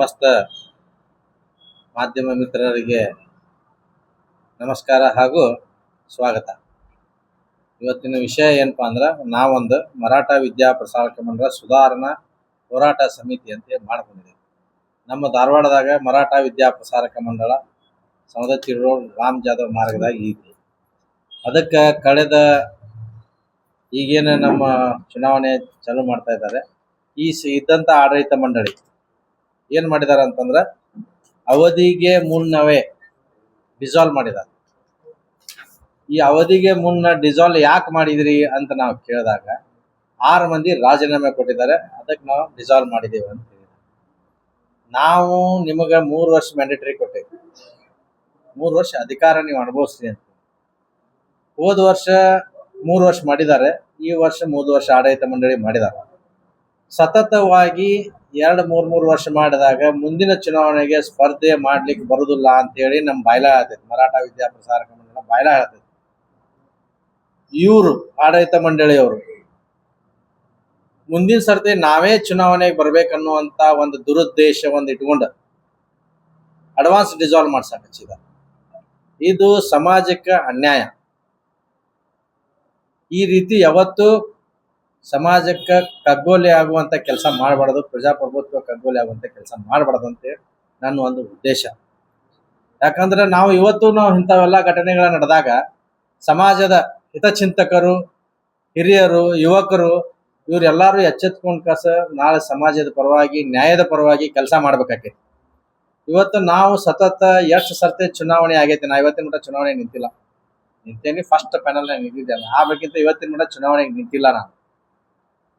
ಸಮಸ್ತ ಮಾಧ್ಯಮ ಮಿತ್ರರಿಗೆ ನಮಸ್ಕಾರ ಹಾಗೂ ಸ್ವಾಗತ. ಇವತ್ತಿನ ವಿಷಯ ಏನಪ್ಪಾ ಅಂದ್ರೆ, ನಾವೊಂದು ಮರಾಠ ವಿದ್ಯಾ ಪ್ರಸಾರಕ ಮಂಡಳ ಸುಧಾರಣಾ ಹೋರಾಟ ಸಮಿತಿ ಅಂತ ಮಾಡ್ಕೊಂಡಿದ್ದೀವಿ. ನಮ್ಮ ಧಾರವಾಡದಾಗ ಮರಾಠ ವಿದ್ಯಾ ಪ್ರಸಾರಕ ಮಂಡಳ ಸವದತ್ತಿ ರೋಡ್ ರಾಮ್ ಜಾಧವ್ ಮಾರ್ಗದಾಗ ಐತಿ. ಅದಕ್ಕೆ ಕಳೆದ ಈಗೇನು ನಮ್ಮ ಚುನಾವಣೆ ಚಾಲೂ ಮಾಡ್ತಾ ಇದ್ದಾರೆ, ಇದ್ದಂಥ ಆಡಳಿತ ಮಂಡಳಿ ಏನು ಮಾಡಿದ್ದಾರೆ ಅಂತಂದ್ರೆ, ಅವಧಿಗೆ ಮುನ್ನವೇ ಡಿಸಾಲ್ವ್ ಮಾಡಿದ್ದಾರೆ. ಈ ಅವಧಿಗೆ ಮುನ್ನ ಡಿಸಾಲ್ವ್ ಯಾಕೆ ಮಾಡಿದ್ರಿ ಅಂತ ನಾವು ಕೇಳಿದಾಗ 6 ಮಂದಿ ರಾಜೀನಾಮೆ ಕೊಟ್ಟಿದ್ದಾರೆ. ಅದಕ್ಕೆ ನಾವು ಡಿಸಾಲ್ವ್ ಮಾಡಿದ್ದೇವೆ ಅಂತ ಹೇಳಿದ್ದಾರೆ. ನಾವು ನಿಮಗೆ 3 ವರ್ಷ ಮ್ಯಾಂಡೇಟರಿ ಕೊಟ್ಟೇವೆ, 3 ವರ್ಷ ಅಧಿಕಾರ ನೀವು ಅನುಭವಿಸ್ರಿ ಅಂತ. ಹೋದ ವರ್ಷ 3 ವರ್ಷ ಮಾಡಿದ್ದಾರೆ, ಈ ವರ್ಷ 3 ವರ್ಷ ಆಡಳಿತ ಮಂಡಳಿ ಮಾಡಿದ್ದಾರೆ. ಸತತವಾಗಿ 2-3 ವರ್ಷ ಮಾಡಿದಾಗ ಮುಂದಿನ ಚುನಾವಣೆಗೆ ಸ್ಪರ್ಧೆ ಮಾಡ್ಲಿಕ್ಕೆ ಬರುದಿಲ್ಲ ಅಂತೇಳಿ ನಮ್ಮ ಬಾಯ್ಲ ಹೇಳ್ತೈತಿ, ಮರಾಠ ವಿದ್ಯಾ ಪ್ರಸಾರಕ ಮಂಡಳ ಬಾಯ್ಲ ಹೇಳ್ತೈತಿ. ಇವರು ಆಡಳಿತ ಮಂಡಳಿಯವರು ಮುಂದಿನ ಸರ್ತಿ ನಾವೇ ಚುನಾವಣೆಗೆ ಬರ್ಬೇಕನ್ನುವಂತ ಒಂದು ದುರುದ್ದೇಶ ಇಟ್ಕೊಂಡು ಅಡ್ವಾನ್ಸ್ ಡಿಸಾಲ್ವ್ ಮಾಡ್ಸಕ್ ಹಚ್ಚಿದ. ಇದು ಸಮಾಜಕ್ಕೆ ಅನ್ಯಾಯ. ಈ ರೀತಿ ಯಾವತ್ತು ಸಮಾಜಕ್ಕೆ ಕಗ್ಗೊಲೆ ಆಗುವಂತ ಕೆಲಸ ಮಾಡಬಾರ್ದು, ಪ್ರಜಾಪ್ರಭುತ್ವ ಕಗ್ಗೊಲೆ ಆಗುವಂತ ಕೆಲಸ ಮಾಡಬಾರ್ದು ಅಂತೇಳಿ ನನ್ನ ಒಂದು ಉದ್ದೇಶ. ಯಾಕಂದ್ರೆ ನಾವು ಇಂಥವೆಲ್ಲ ಘಟನೆಗಳ ನಡೆದಾಗ ಸಮಾಜದ ಹಿತಚಿಂತಕರು, ಹಿರಿಯರು, ಯುವಕರು ಇವರೆಲ್ಲರೂ ಎಚ್ಚೆತ್ಕೊಂಡ್ ನಾಳೆ ಸಮಾಜದ ಪರವಾಗಿ, ನ್ಯಾಯದ ಪರವಾಗಿ ಕೆಲಸ ಮಾಡ್ಬೇಕಾಗೈತಿ. ಇವತ್ತು ನಾವು ಸತತ ಎಷ್ಟು ಸರ್ತಿ ಚುನಾವಣೆ ಆಗೈತಿ. ನಾ ಇವತ್ತಿನ ಮಟ್ಟ ಚುನಾವಣೆಗೆ ನಿಂತಿಲ್ಲ, ನಿಂತೇನಿ ಫಸ್ಟ್ ಪ್ಯಾನಲ್ ನಿಂತಿದ್ದೇನೆ. ಆಗ್ಬೇಕಿಂತ ಇವತ್ತಿನ ಮಟ್ಟ ಚುನಾವಣೆಗೆ ನಿಂತಿಲ್ಲ. ನಾನು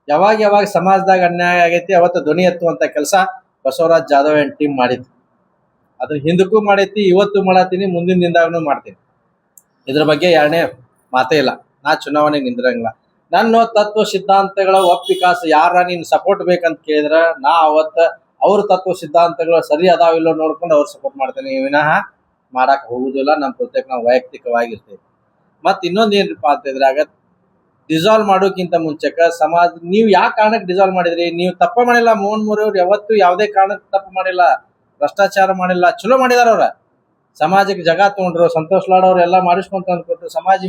ಯಾವಾಗ ಸಮಾಜದಾಗ ಅನ್ಯಾಯ ಆಗೈತಿ ಅವತ್ತು ಧ್ವನಿ ಎತ್ತುವಂತ ಕೆಲಸ ಬಸವರಾಜ್ ಜಾಧವ್ ಅಂಡ್ ಟೀಮ್ ಮಾಡಿತ್ತು. ಅದ್ರ ಹಿಂದಕ್ಕೂ ಮಾಡೈತಿ, ಇವತ್ತು ಮಾಡತ್ತೀನಿ, ಮುಂದಿನ ದಿನದಾಗೂ ಮಾಡ್ತೀನಿ. ಇದ್ರ ಬಗ್ಗೆ ಎರಡನೇ ಮಾತೇ ಇಲ್ಲ. ನಾ ಚುನಾವಣೆಗೆ ನಿಂದಿರಂಗಿಲ್ಲ. ನನ್ನ ತತ್ವ ಸಿದ್ಧಾಂತಗಳ ಒಪ್ಪಿಕಾಸ ಯಾರ ನೀನ್ ಸಪೋರ್ಟ್ ಬೇಕಂತ ಕೇಳಿದ್ರ ನಾ ಅವತ್ತ ಅವ್ರ ತತ್ವ ಸಿದ್ಧಾಂತಗಳು ಸರಿ ಅದಾವಿಲ್ಲೋ ನೋಡ್ಕೊಂಡು ಅವ್ರು ಸಪೋರ್ಟ್ ಮಾಡ್ತೇನೆ, ವಿನಃ ಮಾಡಕ್ ಹೋಗುದಿಲ್ಲ. ನಮ್ಮ ಪ್ರತ್ಯೇಕ ನಾವು ವೈಯಕ್ತಿಕವಾಗಿರ್ತೇವೆ. ಮತ್ ಇನ್ನೊಂದ್ ಏನ್ರಪ್ಪ ಅಂತ ಇದ್ರಾಗ, ಡಿಸಾಲ್ವ್ ಮಾಡೋಕ್ಕಿಂತ ಮುಂಚೆಕ ಸಮಾಜ ನೀವು ಯಾವ ಕಾರಣಕ್ಕೆ ಡಿಸಾಲ್ವ್ ಮಾಡಿದ್ರಿ? ನೀವು ತಪ್ಪ ಮಾಡಿಲ್ಲ. ಮೋಹನ್ ಮೋರೆ ಅವ್ರು ಯಾವತ್ತು ಯಾವುದೇ ಕಾರಣಕ್ಕೆ ತಪ್ಪು ಮಾಡಿಲ್ಲ, ಭ್ರಷ್ಟಾಚಾರ ಮಾಡಿಲ್ಲ, ಚಲೋ ಮಾಡಿದಾರ. ಅವ್ರ ಸಮಾಜಕ್ಕೆ ಜಗ ತಗೊಂಡ್ರು, ಸಂತೋಷ್ ಲಾಡ್ ಅವ್ರು ಎಲ್ಲ ಮಾಡಿಸ್ಕೊಂತ ಅಂದ್ಕೊಟ್ರು, ಸಮಾಜ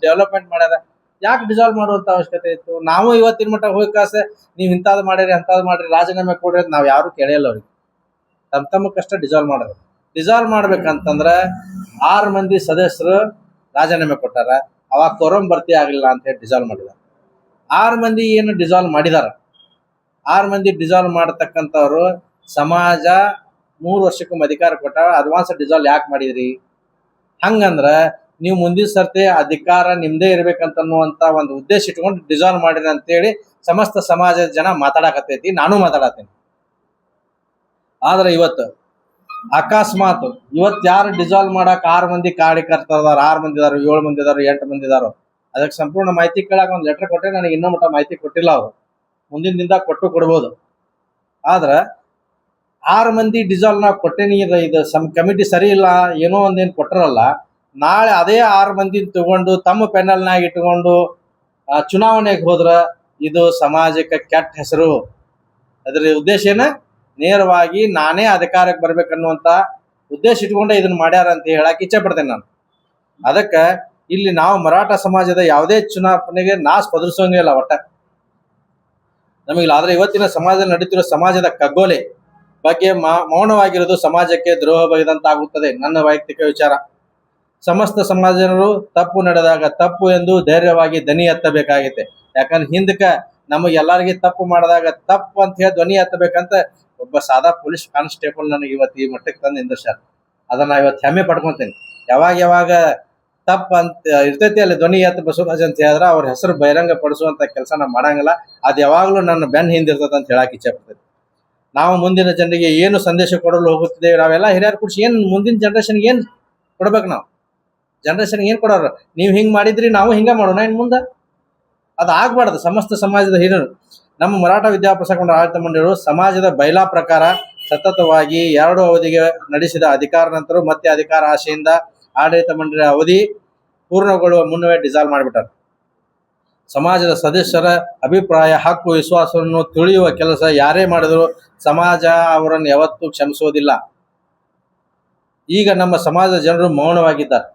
ಡೆವಲಪ್ಮೆಂಟ್ ಮಾಡ್ಯಾರ. ಯಾಕೆ ಡಿಸಾಲ್ವ್ ಮಾಡುವಂತ ಅವಶ್ಯಕತೆ ಇತ್ತು? ನಾವು ಇವತ್ತಿನ ಮಟ್ಟ ಹೋಗಿ ನೀವು ಇಂಥದ್ದು ಮಾಡಿರಿ, ಅಂಥದ್ದು ಮಾಡ್ರಿ, ರಾಜೀನಾಮೆ ಕೊಡ್ರಿ ಅಂತ ನಾವು ಯಾರು ಕೇಳಿಲ್ಲ. ಅವ್ರಿಗೆ ತಮ್ಮ ಕಷ್ಟ ಡಿಸಾಲ್ವ್ ಮಾಡೋದು. ಡಿಸಾಲ್ವ್ ಮಾಡ್ಬೇಕಂತಂದ್ರ 6 ಮಂದಿ ಸದಸ್ಯರು ರಾಜೀನಾಮೆ ಕೊಟ್ಟಾರ. ಅವಾಗ ಕೊರಂ ಭರ್ತಿ ಆಗಲಿಲ್ಲ ಅಂತ ಹೇಳಿ ಡಿಸಾಲ್ವ್ ಮಾಡಿದಾರೆ. 6 ಮಂದಿ ಏನು ಡಿಸಾಲ್ವ್ ಮಾಡಿದಾರ, 6 ಮಂದಿ ಡಿಸಾಲ್ವ್ ಮಾಡತಕ್ಕಂಥವ್ರು ಸಮಾಜ 3 ವರ್ಷಕ್ಕೊಮ್ಮೆ ಅಧಿಕಾರ ಕೊಟ್ಟಾರ. ಅಡ್ವಾನ್ಸ್ ಡಿಸಾಲ್ವ್ ಯಾಕೆ ಮಾಡಿದ್ರಿ? ಹಂಗಂದ್ರ ನೀವು ಮುಂದಿನ ಸರ್ತಿ ಅಧಿಕಾರ ನಿಮ್ದೇ ಇರ್ಬೇಕಂತನ್ನುವಂತ ಒಂದು ಉದ್ದೇಶ ಇಟ್ಕೊಂಡು ಡಿಸಾಲ್ವ್ ಮಾಡಿರಿ ಅಂತೇಳಿ ಸಮಸ್ತ ಸಮಾಜದ ಜನ ಮಾತಾಡಕತ್ತೈತಿ, ನಾನು ಮಾತಾಡತ್ತೇನೆ. ಆದ್ರೆ ಇವತ್ತು ಅಕಸ್ಮಾತ್ ಯಾರು ಡಿಸಾಲ್ವ್ ಮಾಡಕ್ 6 ಮಂದಿ ಕಾರ್ಯಕರ್ತರು 6 ಮಂದಿ ಇದಾರು, 7 ಮಂದಿ ಇದಾರು, 8 ಮಂದಿ ಇದಾರು, ಅದಕ್ಕೆ ಸಂಪೂರ್ಣ ಮಾಹಿತಿ ಕೇಳಾಕ ಒಂದು ಲೆಟರ್ ಕೊಟ್ಟರೆ ನನಗೆ ಇನ್ನೂ ಮಟ್ಟ ಮಾಹಿತಿ ಕೊಟ್ಟಿಲ್ಲ. ಅವರು ಮುಂದಿನ ದಿನದಾಗ ಕೊಡ್ಬೋದು. ಆದ್ರ 6 ಮಂದಿ ಡಿಸಾಲ್ವ್ ನಾ ಕೊಟ್ಟೇನಿ, ಇದು ಕಮಿಟಿ ಸರಿ ಇಲ್ಲ ಏನೋ ಒಂದೇನು ಕೊಟ್ಟರಲ್ಲ, ನಾಳೆ ಅದೇ 6 ಮಂದಿ ತಗೊಂಡು ತಮ್ಮ ಪ್ಯಾನಲ್ನಾಗ ಇಟ್ಕೊಂಡು ಚುನಾವಣೆಗೆ ಹೋದ್ರ ಇದು ಸಮಾಜಕ್ಕೆ ಕೆಟ್ಟ ಹೆಸರು. ಅದ್ರ ಉದ್ದೇಶ ಏನ? ನೇರವಾಗಿ ನಾನೇ ಅಧಿಕಾರಕ್ಕೆ ಬರ್ಬೇಕನ್ನುವಂತ ಉದ್ದೇಶ ಇಟ್ಕೊಂಡೆ ಇದನ್ನ ಮಾಡ್ಯಾರ ಅಂತ ಹೇಳಕ್ ಇಚ್ಛೆ ಪಡ್ತೇನೆ ನಾನು. ಅದಕ್ಕ ಇಲ್ಲಿ ನಾವು ಮರಾಠ ಸಮಾಜದ ಯಾವುದೇ ಚುನಾವಣೆಗೆ ನಾಸ್ ಪದರಿಸೋಂಗಿಲ್ಲ ಒಟ್ಟ ನಮಗಿಲ್ಲ. ಆದ್ರೆ ಇವತ್ತಿನ ಸಮಾಜದಲ್ಲಿ ನಡೀತಿರೋ ಸಮಾಜದ ಕಗ್ಗೋಲೆ ಬಗ್ಗೆ ಮೌನವಾಗಿರೋದು ಸಮಾಜಕ್ಕೆ ದ್ರೋಹ ಬಗೆದಂತಾಗುತ್ತದೆ. ನನ್ನ ವೈಯಕ್ತಿಕ ವಿಚಾರ. ಸಮಸ್ತ ಸಮಾಜರು ತಪ್ಪು ನಡೆದಾಗ ತಪ್ಪು ಎಂದು ಧೈರ್ಯವಾಗಿ ಧ್ವನಿ ಎತ್ತಬೇಕಾಗೈತೆ. ಯಾಕಂದ್ರೆ ಹಿಂದಕ್ಕ ನಮಗೆಲ್ಲರಿಗೆ ತಪ್ಪು ಮಾಡಿದಾಗ ತಪ್ಪು ಅಂತ ಹೇಳಿ ಧ್ವನಿ ಎತ್ತಬೇಕಂತ ಒಬ್ಬ ಸಾದಾ ಪೊಲೀಸ್ ಕಾನ್ಸ್ಟೇಬಲ್ ನನಗೆ ಇವತ್ತು ಈ ಮಟ್ಟಕ್ಕೆ ತಂದು ನಿಂದಿರ್ಸ್ಯಾರ. ಅದನ್ನ ಇವತ್ತು ಹೆಮ್ಮೆ ಪಡ್ಕೊಂತೇನೆ. ಯಾವಾಗ ತಪ್ಪು ಅಂತ ಇರ್ತೈತಿ ಅಲ್ಲಿ ಧ್ವನಿ ಎತ್ತ ಬಸವರಾಜ್ ಅಂತ ಹೇಳಿದ್ರೆ ಅವ್ರ ಹೆಸರು ಬಹಿರಂಗ ಪಡಿಸುವಂತ ಕೆಲಸ ನಾವು ಮಾಡಂಗಿಲ್ಲ. ಅದು ಯಾವಾಗ್ಲೂ ನನ್ನ ಬೆನ್ನ ಹಿಂದಿರ್ತದ ಅಂತ ಹೇಳಕ್ ಇಚ್ಛೆ ಪಡ್ತೈತಿ. ನಾವು ಮುಂದಿನ ಜನರಿಗೆ ಏನು ಸಂದೇಶ ಕೊಡಲು ಹೋಗುತ್ತಿದ್ದೇವೆ? ನಾವೆಲ್ಲ ಹಿರಿಯರು ಕುಡಿಸಿ ಏನ್ ಮುಂದಿನ ಜನರೇಷನ್ಗೆ ಏನ್ ಕೊಡ್ಬೇಕು? ನಾವು ಜನರೇಷನ್ಗೆ ಏನ್ ಕೊಡೋರು? ನೀವು ಹಿಂಗ್ ಮಾಡಿದ್ರಿ, ನಾವು ಹಿಂಗ ಮಾಡೋಣ ಇನ್ ಮುಂದೆ? ಅದು ಆಗ್ಬಾರ್ದು. ಸಮಸ್ತ ಸಮಾಜದ ಹಿರಿಯರು, ನಮ್ಮ ಮರಾಠ ವಿದ್ಯಾಪ್ರಸಾರಕ ಮಂಡಳ ಆಡಳಿತ ಮಂಡಳಿಗಳು ಸಮಾಜದ ಬೈಲಾ ಪ್ರಕಾರ ಸತತವಾಗಿ 2 ಅವಧಿಗೆ ನಡೆಸಿದ ಅಧಿಕಾರ ನಂತರ ಮತ್ತೆ ಅಧಿಕಾರ ಆಶೆಯಿಂದ ಆಡಳಿತ ಮಂಡಳಿ ಅವಧಿ ಪೂರ್ಣಗೊಳ್ಳುವ ಮುನ್ನವೇ ಡಿಸಾಲ್ವ್ ಮಾಡಿಬಿಟ್ಟಾರೆ. ಸಮಾಜದ ಸದಸ್ಯರ ಅಭಿಪ್ರಾಯ, ಹಕ್ಕು, ವಿಶ್ವಾಸವನ್ನು ತಿಳಿಯುವ ಕೆಲಸ ಯಾರೇ ಮಾಡಿದರೂ ಸಮಾಜ ಅವರನ್ನು ಯಾವತ್ತೂ ಕ್ಷಮಿಸುವುದಿಲ್ಲ. ಈಗ ನಮ್ಮ ಸಮಾಜದ ಜನರು ಮೌನವಾಗಿದ್ದಾರೆ.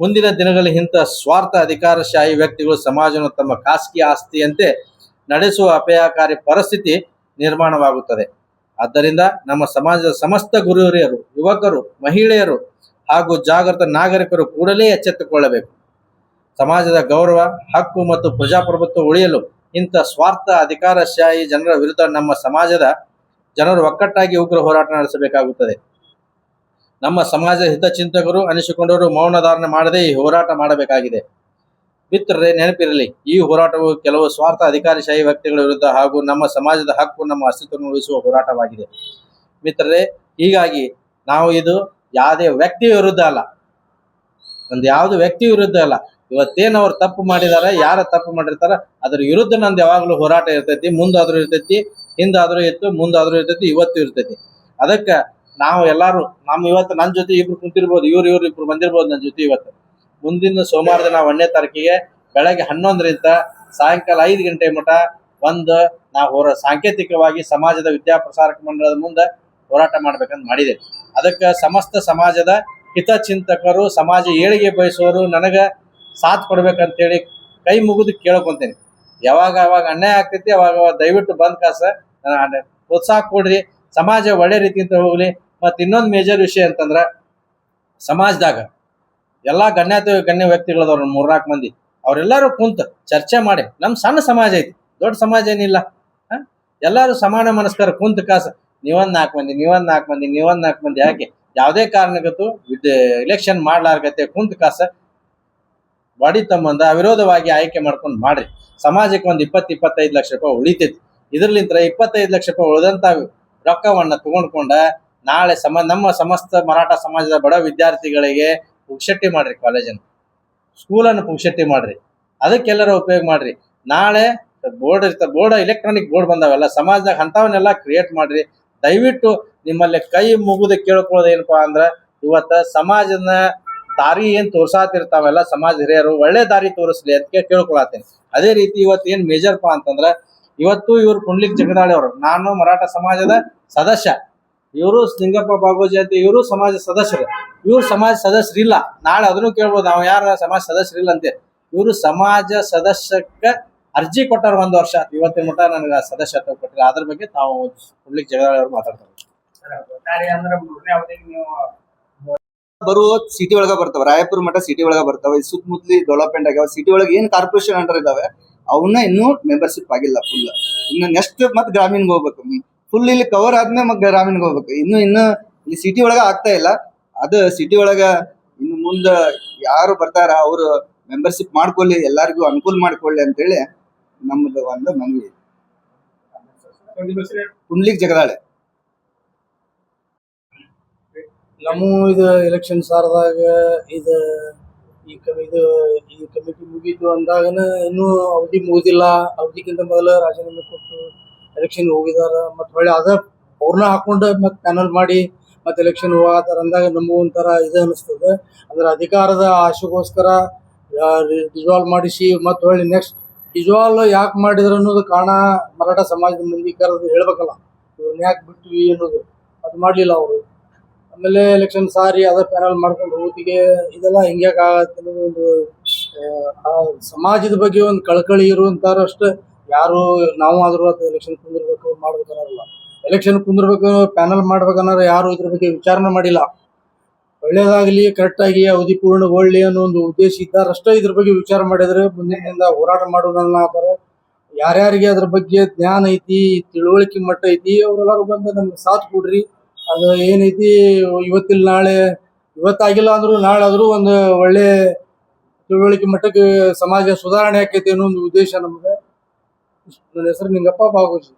ಮುಂದಿನ ದಿನಗಳಲ್ಲಿ ಇಂಥ ಸ್ವಾರ್ಥ ಅಧಿಕಾರಶಾಹಿ ವ್ಯಕ್ತಿಗಳು ಸಮಾಜವನ್ನು ತಮ್ಮ ಖಾಸಗಿ ಆಸ್ತಿಯಂತೆ ನಡೆಸುವ ಅಪಾಯಕಾರಿ ಪರಿಸ್ಥಿತಿ ನಿರ್ಮಾಣವಾಗುತ್ತದೆ. ಆದ್ದರಿಂದ ನಮ್ಮ ಸಮಾಜದ ಸಮಸ್ತ ಗುರು ಹಿರಿಯರು, ಯುವಕರು, ಮಹಿಳೆಯರು ಹಾಗೂ ಜಾಗೃತ ನಾಗರಿಕರು ಕೂಡಲೇ ಎಚ್ಚೆತ್ತುಕೊಳ್ಳಬೇಕು. ಸಮಾಜದ ಗೌರವ, ಹಕ್ಕು ಮತ್ತು ಪ್ರಜಾಪ್ರಭುತ್ವ ಉಳಿಯಲು ಇಂಥ ಸ್ವಾರ್ಥ ಅಧಿಕಾರಶಾಹಿ ಜನರ ವಿರುದ್ಧ ನಮ್ಮ ಸಮಾಜದ ಜನರು ಒಕ್ಕಟ್ಟಾಗಿ ಉಗ್ರ ಹೋರಾಟ ನಡೆಸಬೇಕಾಗುತ್ತದೆ. ನಮ್ಮ ಸಮಾಜದ ಹಿತಚಿಂತಕರು ಅನಿಸಿಕೊಂಡವರು ಮೌನ ಧಾರಣೆ ಮಾಡದೆ ಈ ಹೋರಾಟ ಮಾಡಬೇಕಾಗಿದೆ. ಮಿತ್ರರೇ, ನೆನಪಿರಲಿ, ಈ ಹೋರಾಟವು ಕೆಲವು ಸ್ವಾರ್ಥ ಅಧಿಕಾರಶಾಹಿ ವ್ಯಕ್ತಿಗಳ ವಿರುದ್ಧ ಹಾಗೂ ನಮ್ಮ ಸಮಾಜದ ಹಕ್ಕು, ನಮ್ಮ ಅಸ್ತಿತ್ವವನ್ನು ಉಳಿಸುವ ಹೋರಾಟವಾಗಿದೆ. ಮಿತ್ರರೇ, ಹೀಗಾಗಿ ನಾವು ಇದು ಯಾವುದೇ ವ್ಯಕ್ತಿ ವಿರುದ್ಧ ಅಲ್ಲ, ಯಾವುದು ವ್ಯಕ್ತಿ ವಿರುದ್ಧ ಅಲ್ಲ. ಇವತ್ತೇನು ಅವ್ರು ತಪ್ಪು ಮಾಡಿದಾರೆ, ಯಾರು ತಪ್ಪು ಮಾಡಿರ್ತಾರ ಅದ್ರ ವಿರುದ್ಧ ನಂದು ಯಾವಾಗಲೂ ಹೋರಾಟ ಇರ್ತೈತಿ. ಮುಂದಾದ್ರೂ ಇರ್ತೈತಿ, ಹಿಂದಾದ್ರೂ ಇತ್ತು, ಮುಂದಾದ್ರೂ ಇರ್ತೈತಿ, ಇವತ್ತು ಇರ್ತೈತಿ. ಅದಕ್ಕೆ ನಾವು ಎಲ್ಲಾರು ಇವತ್ತು ನನ್ನ ಜೊತೆ ಇಬ್ರು ಕುಂತಿರ್ಬೋದು, ಇವ್ರು ಇಬ್ರು ಬಂದಿರ್ಬೋದು ನನ್ನ ಜೊತೆ. ಇವತ್ತು ಮುಂದಿನ ಸೋಮವಾರ ದಿನ 1ನೇ ತಾರೀಕಿಗೆ ಬೆಳಗ್ಗೆ 11ರಿಂದ ಸಾಯಂಕಾಲ 5 ಗಂಟೆ ಮಟ ನಾವು ಸಾಂಕೇತಿಕವಾಗಿ ಸಮಾಜದ ವಿದ್ಯಾಪ್ರಸಾರಕ ಮಂಡಳದ ಮುಂದೆ ಹೋರಾಟ ಮಾಡ್ಬೇಕಂತ ಮಾಡಿದೆ. ಅದಕ್ಕೆ ಸಮಸ್ತ ಸಮಾಜದ ಹಿತಚಿಂತಕರು, ಸಮಾಜ ಏಳಿಗೆ ಬಯಸುವವರು ನನಗೆ ಸಾಥ್ ಕೊಡ್ಬೇಕಂತೇಳಿ ಕೈ ಮುಗಿದು ಕೇಳ್ಕೊಂತೇನೆ. ಯಾವಾಗ ಅನ್ಯಾಯ ಆಗ್ತೈತಿ ಅವಾಗ ದಯವಿಟ್ಟು ಬಂದ್ ಕಾಸ ಪ್ರೋತ್ಸಾಹ ಕೊಡ್ರಿ. ಸಮಾಜ ಒಳ್ಳೆ ರೀತಿಯಿಂದ ಹೋಗ್ಲಿ. ಮತ್ತು ಇನ್ನೊಂದು ಮೇಜರ್ ವಿಷಯ ಅಂತಂದ್ರ, ಸಮಾಜದಾಗ ಎಲ್ಲಾ ಗಣ್ಯ ವ್ಯಕ್ತಿಗಳದವ್ರು 3-4 ಮಂದಿ ಅವ್ರೆಲ್ಲರೂ ಕುಂತ ಚರ್ಚೆ ಮಾಡಿ, ನಮ್ ಸಣ್ಣ ಸಮಾಜ ಐತಿ, ದೊಡ್ಡ ಸಮಾಜ ಏನಿಲ್ಲ, ಎಲ್ಲಾರು ಸಮಾನ ಮನಸ್ಕರ ಕುಂತ ಕಾಸ ನೀವೊಂದ್ 4 ಮಂದಿ ಯಾಕೆ ಯಾವುದೇ ಕಾರಣಕ್ಕೂ ಎಲೆಕ್ಷನ್ ಮಾಡ್ಲಾರ್ಗತ್ತೆ ಕುಂತ ಕಾಸ ಬಾಡಿ ತಮ್ಮಂದ ಅವಿರೋಧವಾಗಿ ಆಯ್ಕೆ ಮಾಡ್ಕೊಂಡು ಮಾಡ್ರಿ. ಸಮಾಜಕ್ಕೆ ಒಂದು 20-25 ಲಕ್ಷ ರೂಪಾಯಿ ಉಳಿತೈತಿ. ಇದ್ರಲಿಂತ್ರ 25 ಲಕ್ಷ ರೂಪಾಯಿ ಉಳಿದಂತ ರೊಕ್ಕವನ್ನ ತಗೊಂಡ್ಕೊಂಡ ನಾಳೆ ನಮ್ಮ ಸಮಸ್ತ ಮರಾಠ ಸಮಾಜದ ಬಡ ವಿದ್ಯಾರ್ಥಿಗಳಿಗೆ ಪುಕ್ಷಟ್ಟಿ ಮಾಡ್ರಿ, ಕಾಲೇಜನ್ನು, ಸ್ಕೂಲನ್ನು ಪುಕ್ಷಟ್ಟಿ ಮಾಡ್ರಿ, ಅದಕ್ಕೆಲ್ಲರ ಉಪಯೋಗ ಮಾಡ್ರಿ. ನಾಳೆ ಬೋರ್ಡ್ ಎಲೆಕ್ಟ್ರಾನಿಕ್ ಬೋರ್ಡ್ ಬಂದಾವೆಲ್ಲ ಸಮಾಜದಾಗ ಅಂತವನ್ನೆಲ್ಲ ಕ್ರಿಯೇಟ್ ಮಾಡ್ರಿ. ದಯವಿಟ್ಟು ನಿಮ್ಮಲ್ಲಿ ಕೈ ಮುಗಿದು ಕೇಳ್ಕೊಳ್ಳೋದು ಏನಪ್ಪಾ ಅಂದ್ರ, ಇವತ್ತ ಸಮಾಜನ ದಾರಿ ಏನ್ ತೋರ್ಸಾತಿರ್ತಾವೆಲ್ಲ ಸಮಾಜ ಹಿರಿಯರು ಒಳ್ಳೆ ದಾರಿ ತೋರಿಸ್ಲಿ ಅದಕ್ಕೆ ಕೇಳ್ಕೊಳತ್ತೇನೆ. ಅದೇ ರೀತಿ ಇವತ್ತು ಏನ್ ಮೇಜರ್ಪಾ ಅಂತಂದ್ರ, ಇವತ್ತು ಇವ್ರು ಪುಂಡ್ಲಿಕ್ ಜಗದಾಳಿ ಅವರು, ನಾನು ಮರಾಠ ಸಮಾಜದ ಸದಸ್ಯ, ಇವರು ಲಿಂಗಪ್ಪ ಬಾಗೋಜಿ ಅಂತ ಇವರು ಸಮಾಜ ಸದಸ್ಯರು. ಇವ್ರು ಸಮಾಜ ಸದಸ್ಯರಿಲ್ಲ. ನಾಳೆ ಅದನ್ನು ಕೇಳ್ಬೋದು, ನಾವು ಯಾರ ಸಮಾಜ ಸದಸ್ಯರಿಲ್ಲ ಅಂತೆ. ಇವರು ಸಮಾಜ ಸದಸ್ಯಕ್ಕೆ ಅರ್ಜಿ ಕೊಟ್ಟಾರ 1 ವರ್ಷ. ಇವತ್ತಿನ ಮಟ್ಟ ನನಗೆ ಸದಸ್ಯತ್ವ ಕೊಟ್ಟಿಲ್ಲ. ಅದ್ರ ಬಗ್ಗೆ ತಾವು ಪುಂಡ್ಲಿಕ್ ಜಗದಾಳಿ ಅವರು ಮಾತಾಡ್ತಾರೆ. ಬರುವ ಸಿಟಿ ಒಳಗ ಬರ್ತಾವ, ರಾಯಪುರ ಮಠ ಸಿಟಿ ಒಳಗ ಬರ್ತಾವ. ಸುತ್ತಮುತ್ತಲಿ ಡೆವಲಪ್ಮೆಂಟ್ ಆಗ್ಯಾವ. ಸಿಟಿ ಒಳಗೆ ಏನ್ ಕಾರ್ಪೊರೇಷನ್ ಅಂಡರ್ ಇದಾವೆ ಅವನ್ನ ಇನ್ನೂ ಮೆಂಬರ್ಶಿಪ್ ಆಗಿಲ್ಲ ಫುಲ್. ಇನ್ನು ನೆಕ್ಸ್ಟ್ ಮತ್ ಗ್ರಾಮೀಣಗೆ ಹೋಗ್ಬೇಕು. ಫುಲ್ ಇಲ್ಲಿ ಕವರ್ ಆದ್ಮೇಲೆ ಮತ್ತೆ ಗ್ರಾಮೀಣಗೆ ಹೋಗ್ಬೇಕು. ಇನ್ನು ಇಲ್ಲಿ ಸಿಟಿ ಒಳಗ ಆಗ್ತಾ ಇಲ್ಲ. ಅದು ಸಿಟಿ ಒಳಗ ಇನ್ನು ಮುಂದ ಯಾರು ಬರ್ತಾರ ಅವ್ರು ಮೆಂಬರ್ಶಿಪ್ ಮಾಡ್ಕೊಳ್ಳಿ, ಎಲ್ಲರಿಗೂ ಅನುಕೂಲ ಮಾಡ್ಕೊಳ್ಳಿ ಅಂತೇಳಿ ನಮ್ದು ಒಂದು ಮನವಿ. ಪುಂಡ್ಲಿಕ್ ಜಗದಾಳೆ. ನಮ್ಮ ಇದು ಎಲೆಕ್ಷನ್ ಸಾರದಾಗ ಈ ಕಮಿಟಿ ಮುಗೀತು ಅಂದಾಗನ ಇನ್ನೂ ಅವಧಿ ಮುಗಿದಿಲ್ಲ. ಅವಧಿಗಿಂತ ಮೊದಲು ರಾಜೀನಾಮೆ ಕೊಟ್ಟು ಎಲೆಕ್ಷನ್ ಹೋಗಿದಾರ. ಮತ್ತು ಹೊಳ್ಳಿ ಅವ್ರನ್ನ ಹಾಕೊಂಡು ಮತ್ತೆ ಪ್ಯಾನಲ್ ಮಾಡಿ ಮತ್ತೆ ಎಲೆಕ್ಷನ್ ಹೋಗತ್ತಾರ ಅಂದಾಗ ನಮಗೂ ಒಂಥರ ಇದು ಅನಿಸ್ತದೆ. ಅಂದ್ರೆ ಅಧಿಕಾರದ ಆಶೆಗೋಸ್ಕರ ಡಿಸಾಲ್ವ್ ಮಾಡಿಸಿ ಮತ್ತೆ ಹೊಳ್ಳಿ ನೆಕ್ಸ್ಟ್ ಡಿಸಾಲ್ವ್ ಯಾಕೆ ಮಾಡಿದ್ರು ಅನ್ನೋದು ಕಾರಣ ಮರಾಠ ಸಮಾಜದ ಮಂದಿ ಕರೆದು ಹೇಳ್ಬೇಕಲ್ಲ, ಇವ್ರನ್ನ ಯಾಕೆ ಬಿಟ್ವಿ ಅನ್ನೋದು. ಅದು ಮಾಡಲಿಲ್ಲ ಅವರು. ಆಮೇಲೆ ಎಲೆಕ್ಷನ್ ಸಾರಿ ಪ್ಯಾನಲ್ ಮಾಡ್ಕೊಂಡು ಹೋಗಿಗೆ ಇದೆಲ್ಲ ಹಿಂಗ್ಯಾಕ ಆಗತ್ತೆ ಅನ್ನೋದು ಒಂದು ಸಮಾಜದ ಬಗ್ಗೆ ಒಂದು ಕಳಕಳಿ ಇರುವಂತಾರು ಅಷ್ಟೇ. ಯಾರು ನಾವು ಆದ್ರೂ ಅದು ಎಲೆಕ್ಷನ್ ಕುಂದಿರ್ಬೇಕು ಮಾಡ್ಬೇಕನ್ನೋದಿಲ್ಲ. ಎಲೆಕ್ಷನ್ ಕುಂದಿರ್ಬೇಕು ಪ್ಯಾನಲ್ ಮಾಡ್ಬೇಕನ್ನೋರು ಯಾರು ಇದ್ರ ಬಗ್ಗೆ ವಿಚಾರಣೆ ಮಾಡಿಲ್ಲ. ಒಳ್ಳೇದಾಗಲಿ, ಕರೆಕ್ಟಾಗಿ ಅವಧಿ ಪೂರ್ಣಗೊಳ್ಳಿ ಅನ್ನೋ ಒಂದು ಉದ್ದೇಶ ಇದ್ದಾರಷ್ಟೇ ಇದ್ರ ಬಗ್ಗೆ ವಿಚಾರ ಮಾಡಿದ್ರೆ ಮುಂದಿನಿಂದ ಹೋರಾಟ ಮಾಡೋದನ್ನ ಆತಾರೆ. ಯಾರ್ಯಾರಿಗೆ ಅದ್ರ ಬಗ್ಗೆ ಜ್ಞಾನ ಐತಿ, ತಿಳುವಳಿಕೆ ಮಟ್ಟ ಐತಿ, ಅವರೆಲ್ಲರೂ ಬಂದು ನಮ್ಗೆ ಸಾಥ್ ಕೊಡ್ರಿ. ಅದು ಏನೈತಿ ಇವತ್ತಿಲ್ಲ ನಾಳೆ, ಇವತ್ತಾಗಿಲ್ಲ ಅಂದ್ರೂ ನಾಳೆ ಆದ್ರೂ ಒಂದು ಒಳ್ಳೆ ತಿಳುವಳಿಕೆ ಮಟ್ಟಕ್ಕೆ ಸಮಾಜ ಸುಧಾರಣೆ ಆಕೈತಿ ಅನ್ನೋ ಒಂದು ಉದ್ದೇಶ ನಮ್ಗೆ. ನನ್ನ ಹೆಸರು ಲಿಂಗಪ್ಪ ಬಾಗೋಜಿ.